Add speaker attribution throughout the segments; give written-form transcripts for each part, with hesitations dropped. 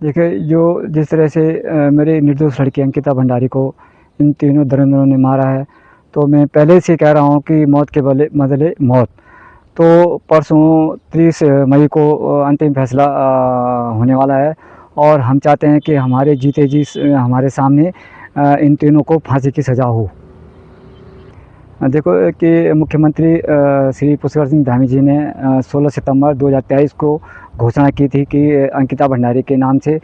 Speaker 1: देखिए, जो जिस तरह से मेरी निर्दोष लड़की अंकिता भंडारी को इन तीनों धुरंधरों ने मारा है, तो मैं पहले से कह रहा हूँ कि मौत के बदले मौत। तो परसों 30 मई को अंतिम फैसला होने वाला है और हम चाहते हैं कि हमारे जीते जी हमारे सामने इन तीनों को फांसी की सज़ा हो। देखो कि मुख्यमंत्री श्री पुष्कर सिंह धामी जी ने 16 सितंबर 2023 को घोषणा की थी कि अंकिता भंडारी के नाम से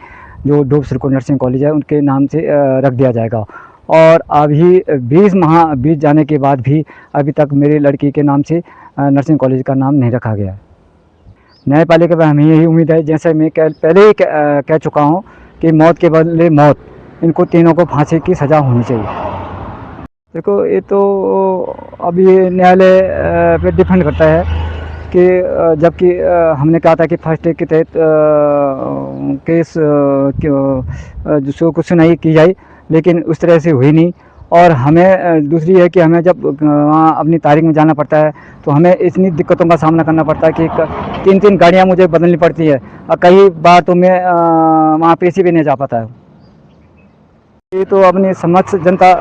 Speaker 1: जो डूब सिरको नर्सिंग कॉलेज है उनके नाम से रख दिया जाएगा। और अभी 20 माह बीत जाने के बाद भी अभी तक मेरी लड़की के नाम से नर्सिंग कॉलेज का नाम नहीं रखा गया है। न्यायपालिका पर हमें यही उम्मीद है, जैसे मैं पहले ही कह चुका हूँ कि मौत के बदले मौत, इनको तीनों को फांसी की सज़ा होनी चाहिए। देखो, ये तो अब ये न्यायालय पे डिपेंड करता है कि जबकि हमने कहा था कि फर्स्ट डे के तहत केस जो कुछ सुनवाई की जाए, लेकिन उस तरह से हुई नहीं। और हमें दूसरी है कि हमें जब वहाँ अपनी तारीख में जाना पड़ता है तो हमें इतनी दिक्कतों का सामना करना पड़ता है कि 3-3 गाड़ियाँ मुझे बदलनी पड़ती है और कई बार तो मैं वहाँ पेशी भी नहीं जा पाता है। ये तो अपनी समक्ष जनता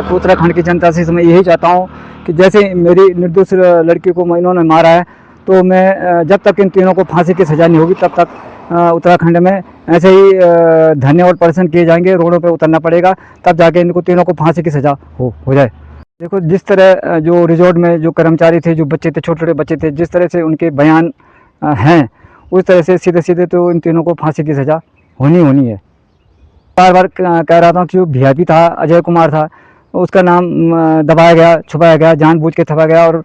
Speaker 1: को, उत्तराखंड की जनता से मैं यही चाहता हूँ कि जैसे मेरी निर्दोष लड़की को इन्होंने मारा है, तो मैं जब तक इन तीनों को फांसी की सज़ा नहीं होगी तब तक उत्तराखंड में ऐसे ही धरने और प्रदर्शन किए जाएंगे, रोडों पे उतरना पड़ेगा, तब जाके इनको तीनों को फांसी की सज़ा हो जाए। देखो, जिस तरह जो रिजॉर्ट में जो कर्मचारी थे, जो बच्चे थे, छोटे छोटे बच्चे थे, जिस तरह से उनके बयान हैं, उस तरह से सीधे सीधे तो इन तीनों को फांसी की सज़ा होनी है। बार बार कह रहा था कि जो वीआईपी था, अजय कुमार था, उसका नाम दबाया गया, छुपाया गया, जानबूझ के छुपाया गया। और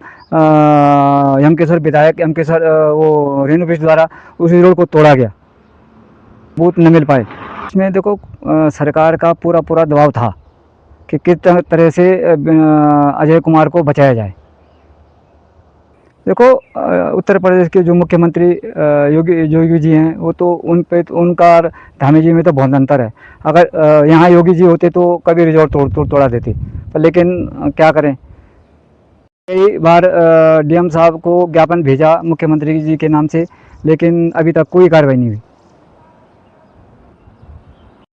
Speaker 1: यमकेश्वर विधायक यमकेश्वर वो रेणु बिष्ट द्वारा उस रोड को तोड़ा गया, बूथ न मिल पाए। इसमें देखो, सरकार का पूरा दबाव था कि किस तरह से अजय कुमार को बचाया जाए। देखो, उत्तर प्रदेश के जो मुख्यमंत्री योगी जी हैं, वो तो उन पे उनका और धामी जी में तो बहुत अंतर है। अगर यहाँ योगी जी होते तो कभी रिजॉर्ट तोड़ा देते, पर लेकिन क्या करें। कई बार डीएम साहब को ज्ञापन भेजा मुख्यमंत्री जी के नाम से, लेकिन अभी तक कोई कार्रवाई नहीं हुई।